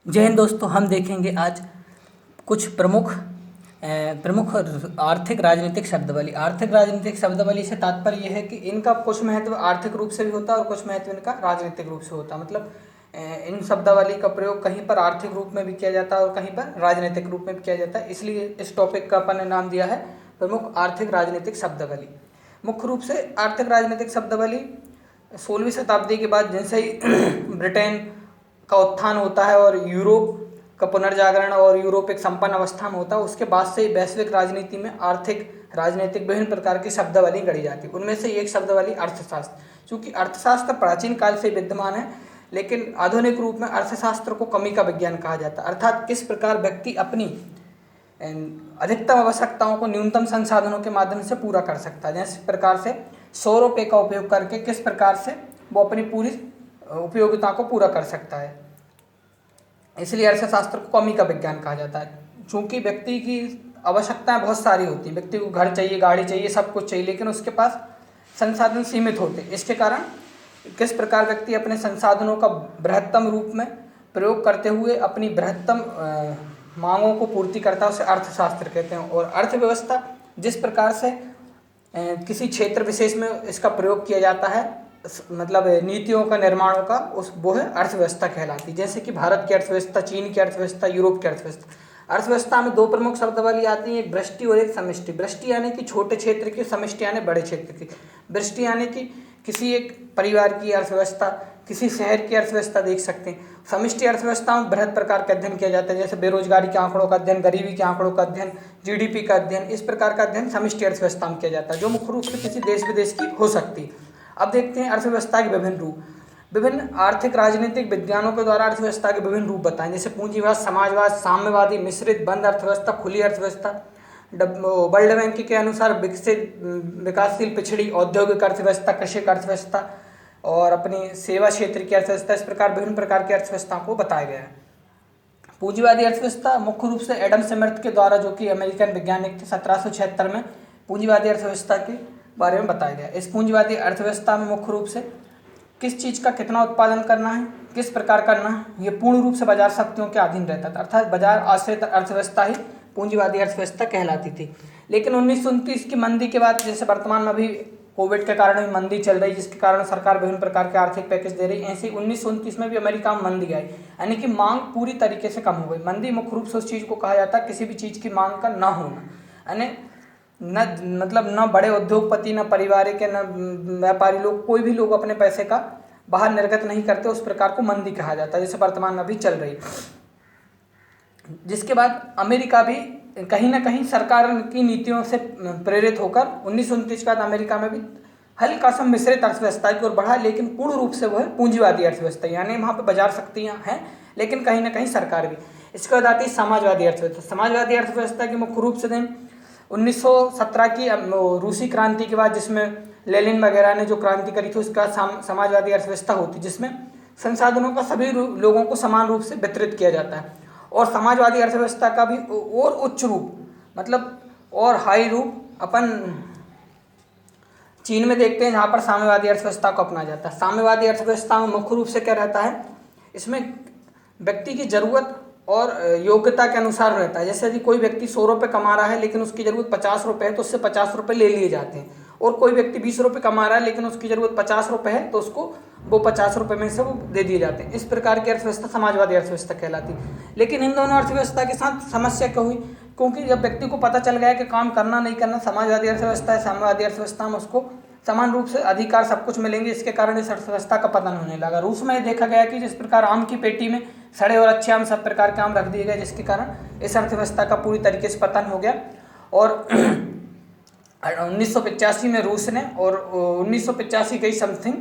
जय हिंद दोस्तों। हम देखेंगे आज कुछ प्रमुख आर्थिक राजनीतिक शब्दावली। आर्थिक राजनीतिक शब्दावली से तात्पर्य यह है कि इनका कुछ महत्व आर्थिक रूप से भी होता है और कुछ महत्व इनका राजनीतिक रूप से होता है। मतलब इन शब्दावली का प्रयोग कहीं पर आर्थिक रूप में भी किया जाता है और कहीं पर राजनीतिक रूप में भी किया जाता है। इसलिए इस टॉपिक का अपन ने नाम दिया है प्रमुख आर्थिक राजनीतिक शब्दावली। मुख्य रूप से आर्थिक राजनीतिक शब्दावली 16वीं शताब्दी के बाद जैसे ही ब्रिटेन का उत्थान होता है और यूरोप का पुनर्जागरण और यूरोप एक संपन्न अवस्था में होता है, उसके बाद से वैश्विक राजनीति में आर्थिक राजनीतिक विभिन्न प्रकार की शब्दावली गढ़ी जाती है। उनमें से एक शब्दावली अर्थशास्त्र। चूंकि अर्थशास्त्र प्राचीन काल से विद्यमान है, लेकिन आधुनिक रूप में अर्थशास्त्र को कमी का विज्ञान कहा जाता है। अर्थात किस प्रकार व्यक्ति अपनी अधिकतम आवश्यकताओं को न्यूनतम संसाधनों के माध्यम से पूरा कर सकता है। जैसे प्रकार से 100 रुपये का उपयोग करके किस प्रकार से वो अपनी पूरी उपयोगिता को पूरा कर सकता है। इसलिए अर्थशास्त्र को कमी का विज्ञान कहा जाता है। चूंकि व्यक्ति की आवश्यकताएं बहुत सारी होती हैं, व्यक्ति को घर चाहिए, गाड़ी चाहिए, सब कुछ चाहिए, लेकिन उसके पास संसाधन सीमित होते हैं। इसके कारण किस प्रकार व्यक्ति अपने संसाधनों का बृहत्तम रूप में प्रयोग करते हुए अपनी बृहत्तम मांगों को पूर्ति करता है, उसे अर्थशास्त्र कहते हैं। और अर्थव्यवस्था जिस प्रकार से किसी क्षेत्र विशेष में इसका प्रयोग किया जाता है, मतलब नीतियों का निर्माणों का, वो है अर्थव्यवस्था कहलाती है। जैसे कि भारत की अर्थव्यवस्था, चीन की अर्थव्यवस्था, यूरोप की अर्थव्यवस्था। अर्थव्यवस्था में दो प्रमुख शब्दावली आती है, एक वृष्टि और एक समष्टि। वृष्टि यानी कि छोटे क्षेत्र की, समष्टि यानी बड़े क्षेत्र की। वृष्टि यानी कि किसी एक परिवार की अर्थव्यवस्था, किसी शहर की अर्थव्यवस्था देख सकते हैं। समष्टि अर्थव्यवस्था में बृहद प्रकार का अध्ययन किया जाता है, जैसे बेरोजगारी के आंकड़ों का अध्ययन, गरीबी के आंकड़ों का अध्ययन, जीडीपी का अध्ययन। इस प्रकार का अध्ययन समष्टि अर्थव्यवस्था में किया जाता है, जो मुख्य रूप से किसी देश विदेश की हो सकती है। अब देखते हैं अर्थव्यवस्था के विभिन्न रूप। विभिन्न आर्थिक राजनीतिक विज्ञानों के द्वारा अर्थव्यवस्था के विभिन्न रूप बताएं, जैसे पूंजीवाद, समाजवाद, साम्यवादी, मिश्रित, बंद अर्थव्यवस्था, खुली अर्थव्यवस्था। वर्ल्ड बैंक के अनुसार विकसित, विकासशील, पिछड़ी, औद्योगिक अर्थव्यवस्था, कृषि अर्थव्यवस्था और अपनी सेवा क्षेत्र की अर्थव्यवस्था। इस प्रकार विभिन्न प्रकार की अर्थव्यवस्था को बताया गया है। पूंजीवादी अर्थव्यवस्था मुख्य रूप से एडम स्मिथ के द्वारा, जो कि अमेरिकन वैज्ञानिक थे, 1776 में पूंजीवादी अर्थव्यवस्था के बारे में बताया गया। इस पूंजीवादी अर्थव्यवस्था में मुख्य रूप से किस चीज़ का कितना उत्पादन करना है, किस प्रकार करना है, ये पूर्ण रूप से बाजार शक्तियों के अधीन रहता था। अर्थात बाजार आश्रित अर्थव्यवस्था ही पूंजीवादी अर्थव्यवस्था कहलाती थी। लेकिन 1929 की मंदी के बाद, जैसे वर्तमान में अभी कोविड के कारण भी मंदी चल रही, जिसके कारण सरकार विभिन्न प्रकार के आर्थिक पैकेज दे रही, ऐसे 1929 में भी अमेरिका में मंदी आई, यानी कि मांग पूरी तरीके से कम हो गई। मंदी मुख्य रूप से उस चीज़ को कहा जाता है किसी भी चीज़ की मांग का ना होना, यानी न बड़े उद्योगपति, न पारिवारिक, न व्यापारी लोग, कोई भी लोग अपने पैसे का बाहर निर्गत नहीं करते, उस प्रकार को मंदी कहा जाता है, जैसे वर्तमान में अभी चल रही। जिसके बाद अमेरिका भी कहीं ना कहीं सरकार की नीतियों से प्रेरित होकर 1929 के बाद अमेरिका में भी हल्का सा मिश्रित अर्थव्यवस्था की ओर बढ़ा, लेकिन पूर्ण रूप से वो है पूंजीवादी अर्थव्यवस्था, यानी वहाँ पर बाजार शक्तियाँ हैं, लेकिन कहीं ना कहीं सरकार भी। इसके बाद आती है समाजवादी अर्थव्यवस्था। समाजवादी अर्थव्यवस्था की मुख्य रूप से 1917 की रूसी क्रांति के बाद, जिसमें लेनिन वगैरह ने जो क्रांति करी थी, उसका समाजवादी अर्थव्यवस्था होती, जिसमें संसाधनों का सभी लोगों को समान रूप से वितरित किया जाता है। और समाजवादी अर्थव्यवस्था का भी और उच्च रूप, मतलब और हाई रूप अपन चीन में देखते हैं, जहाँ पर साम्यवादी अर्थव्यवस्था को अपनाया जाता है। साम्यवादी अर्थव्यवस्था में मुख्य रूप से क्या रहता है, इसमें व्यक्ति की जरूरत और योग्यता के अनुसार रहता है। जैसे यदि कोई व्यक्ति 100 रुपये कमा रहा है, लेकिन उसकी ज़रूरत 50 रुपये है, तो उससे 50 रुपये ले लिए जाते हैं। और कोई व्यक्ति 20 रुपये कमा रहा है, लेकिन उसकी ज़रूरत 50 रुपये है, तो उसको वो 50 रुपये में से वो दे दिए जाते हैं। इस प्रकार की अर्थव्यवस्था समाजवादी अर्थव्यवस्था कहलाती है। लेकिन इन दोनों अर्थव्यवस्था के साथ समस्या क्या हुई, क्योंकि जब व्यक्ति को पता चल गया कि काम करना नहीं करना, समाजवादी अर्थव्यवस्था है, साम्यवादी अर्थव्यवस्था में उसको समान रूप से अधिकार सब कुछ मिलेंगे, इसके कारण इस अर्थव्यवस्था का पतन होने लगा। रूस में देखा गया कि जिस प्रकार आम की पेटी में सड़े और अच्छे आम, सब प्रकार के आम रख दिए गए, जिसके कारण इस अर्थव्यवस्था का पूरी तरीके से पतन हो गया। और 1985 में रूस ने और 1985 के समथिंग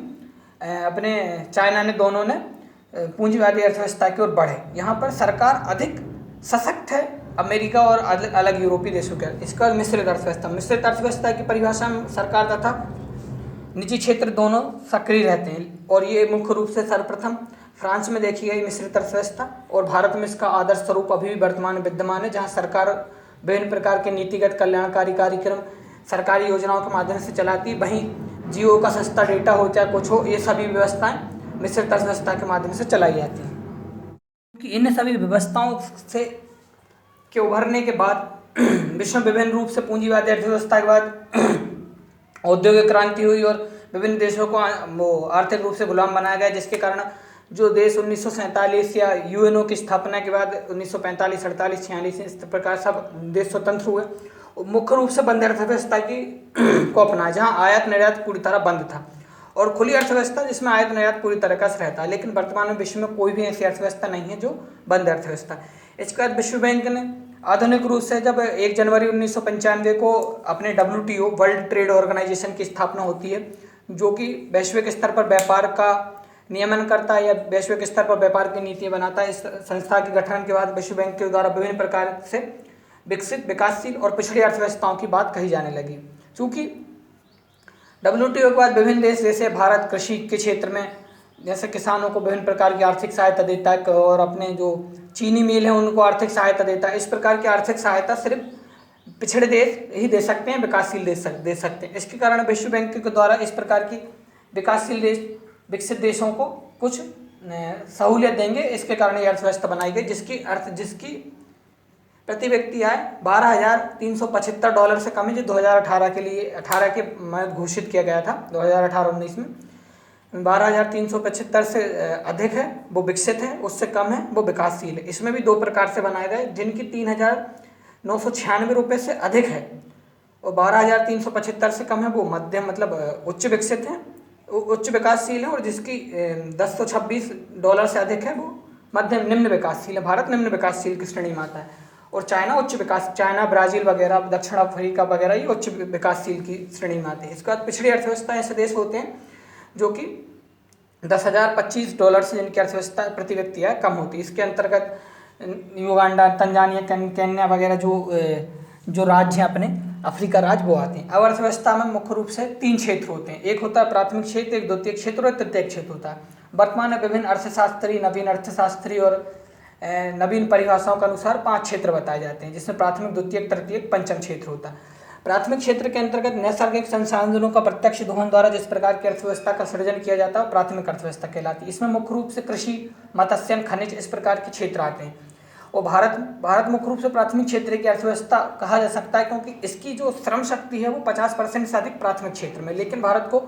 अपने चाइना ने, दोनों ने पूंजीवादी अर्थव्यवस्था की ओर बढ़े। यहाँ पर सरकार अधिक सशक्त है अमेरिका और अलग यूरोपीय देशों के। इसका मिश्रित अर्थव्यवस्था। मिश्रित अर्थव्यवस्था की परिभाषा में सरकार तथा निजी क्षेत्र दोनों सक्रिय रहते हैं, और ये मुख्य रूप से सर्वप्रथम फ्रांस में देखी गई मिश्रित अर्थव्यवस्था, और भारत में इसका आदर्श स्वरूप अभी भी वर्तमान में विद्यमान है, जहाँ सरकार विभिन्न प्रकार के नीतिगत कल्याणकारी कार्यक्रम सरकारी योजनाओं के माध्यम से चलाती है। वहीं जियो का सस्ता डेटा हो, चाहे कुछ हो, ये सभी व्यवस्थाएं मिश्रित अर्थव्यवस्था के माध्यम से चलाई जाती हैं। कि इन सभी व्यवस्थाओं से के उभरने के बाद विश्व में विभिन्न रूप से पूंजीवादी अर्थव्यवस्था के बाद औद्योगिक क्रांति हुई और विभिन्न देशों को वो आर्थिक रूप से गुलाम बनाया गया, जिसके कारण जो देश 1947 या यूएनओ की स्थापना के बाद 1945, 48, 46 इस प्रकार सब देश स्वतंत्र हुए, मुख्य रूप से बंद अर्थव्यवस्था की को अपनाया, जहाँ आयात निर्यात पूरी तरह बंद था, और खुली अर्थव्यवस्था जिसमें आयात निर्यात पूरी तरह का रहता है। लेकिन वर्तमान में विश्व में कोई भी ऐसी अर्थव्यवस्था नहीं है जो बंद अर्थव्यवस्था। इसके बाद विश्व बैंक ने आधुनिक रूप से जब 1 जनवरी 1995 को अपने WTO वर्ल्ड ट्रेड ऑर्गेनाइजेशन की स्थापना होती है, जो कि वैश्विक स्तर पर व्यापार का नियमन करता है या वैश्विक स्तर पर व्यापार की नीतियाँ बनाता है। इस संस्था के गठन के बाद विश्व बैंक के द्वारा विभिन्न प्रकार से विकसित, विकासशील और पिछड़ी अर्थव्यवस्थाओं की बात कही जाने लगी। चूँकि WTO के बाद विभिन्न देश जैसे भारत कृषि के क्षेत्र में जैसे किसानों को विभिन्न प्रकार की आर्थिक सहायता देता है, और अपने जो चीनी मिल है उनको आर्थिक सहायता देता है। इस प्रकार की आर्थिक सहायता सिर्फ पिछड़े देश ही दे सकते हैं, विकासशील देश दे सकते हैं। इसके कारण विश्व बैंक के द्वारा इस प्रकार की विकासशील देश, विकसित देशों को कुछ सहूलियत देंगे, इसके कारण ये अर्थव्यवस्था बनाई गई, जिसकी प्रति व्यक्ति आय $12,375 से कम है, जो 2018 के लिए 18 के में घोषित किया गया था। 2018-19 में 12,375 से अधिक है वो विकसित है, उससे कम है वो विकासशील है। इसमें भी 2 प्रकार से बनाए गए, जिनकी $3,996 से अधिक है, और 12,375 से कम है वो मध्यम मतलब उच्च विकसित है, उच्च विकासशील है, और जिसकी $10,126 से अधिक है वो मध्यम निम्न विकासशील है। भारत निम्न विकासशील की श्रेणी में आता है, और चाइना उच्च विकास, चाइना, ब्राज़ील वगैरह, दक्षिण अफ्रीका वगैरह ये उच्च विकासशील की श्रेणी में आते हैं। इसके बाद पिछड़ी अर्थव्यवस्था ऐसे देश होते हैं जो कि $10,025 से जिनकी अर्थव्यवस्था प्रति व्यक्ति है कम होती है। इसके अंतर्गत युगांडा, तंजानिया, केन्या वगैरह जो राज्य हैं अपने अफ्रीका राज्य वो आते हैं। अब अर्थव्यवस्था में मुख्य रूप से 3 क्षेत्र होते हैं, एक होता है प्राथमिक क्षेत्र, एक द्वितीयक क्षेत्र और तृतीयक क्षेत्र होता है। वर्तमान में विभिन्न अर्थशास्त्री, नवीन अर्थशास्त्री और नवीन परिभाषाओं के अनुसार 5 क्षेत्र बताए जाते हैं, जिसमें प्राथमिक, द्वितीयक, तृतीयक, पंचम क्षेत्र होता है। प्राथमिक क्षेत्र के अंतर्गत नैसर्गिक संसाधनों का प्रत्यक्ष दोहन द्वारा जिस प्रकार की अर्थव्यवस्था का सृजन किया जाता है प्राथमिक अर्थव्यवस्था कहलाती है। इसमें मुख्य रूप से कृषि, मत्स्य, खनिज इस प्रकार के क्षेत्र आते हैं, और भारत मुख्य रूप से प्राथमिक क्षेत्र की अर्थव्यवस्था कहा जा सकता है, क्योंकि इसकी जो श्रम शक्ति है वो 50% से अधिक प्राथमिक क्षेत्र में। लेकिन भारत को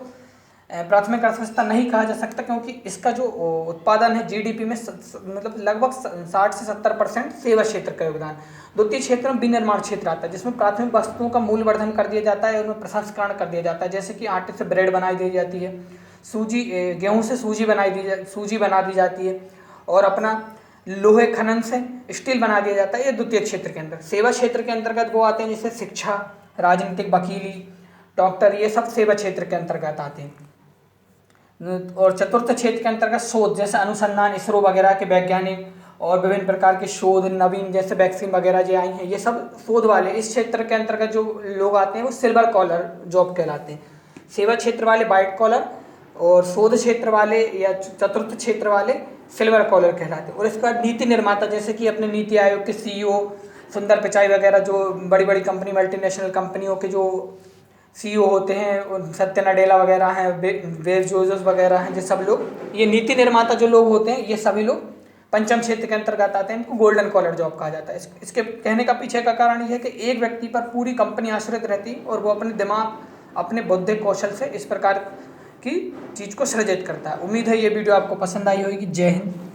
प्राथमिक अर्थव्यवस्था नहीं कहा जा सकता, क्योंकि इसका जो उत्पादन है GDP में मतलब लगभग 60 से 70% सेवा क्षेत्र का योगदान। द्वितीय क्षेत्र में विनिर्माण क्षेत्र आता है, जिसमें प्राथमिक वस्तुओं का मूल्यवर्धन कर दिया जाता है, उनमें प्रसंस्करण कर दिया जाता है, जैसे कि आटे से ब्रेड बनाई दी जाती है, गेहूँ से सूजी बना दी जाती है, और अपना लोहे खनन से स्टील बना दिया जाता है। ये द्वितीय क्षेत्र के अंदर। सेवा क्षेत्र के अंतर्गत वो आते हैं जैसे शिक्षा, राजनीतिक, वकीली, डॉक्टर, ये सब सेवा क्षेत्र के अंतर्गत आते हैं। और चतुर्थ क्षेत्र के अंतर्गत शोध, जैसे अनुसंधान, इसरो वगैरह के वैज्ञानिक और विभिन्न प्रकार के शोध, नवीन जैसे वैक्सीन वगैरह जो आई हैं, ये सब शोध वाले इस क्षेत्र के अंतर्गत जो लोग आते हैं वो सिल्वर कॉलर जॉब कहलाते हैं। सेवा क्षेत्र वाले वाइट कॉलर, और शोध क्षेत्र वाले या चतुर्थ क्षेत्र वाले सिल्वर कॉलर कहलाते हैं। और इसके बाद नीति निर्माता, जैसे कि अपने नीति आयोग के CEO सुंदर पिचाई वगैरह, जो बड़ी बड़ी कंपनी, मल्टीनेशनल कंपनियों के जो CEO होते हैं, सत्य नडेला वगैरह हैं, बेजोस वगैरह हैं, ये सब लोग, ये नीति निर्माता जो लोग होते हैं, ये सभी लोग पंचम क्षेत्र के अंतर्गत आते हैं। इनको गोल्डन कॉलर जॉब कहा जाता है। इसके कहने का पीछे का कारण ये है कि एक व्यक्ति पर पूरी कंपनी आश्रित रहती है, और वो अपने दिमाग, अपने बौद्धिक कौशल से इस प्रकार की चीज़ को सृजित करता है। उम्मीद है ये वीडियो आपको पसंद आई होगी। जय हिंद।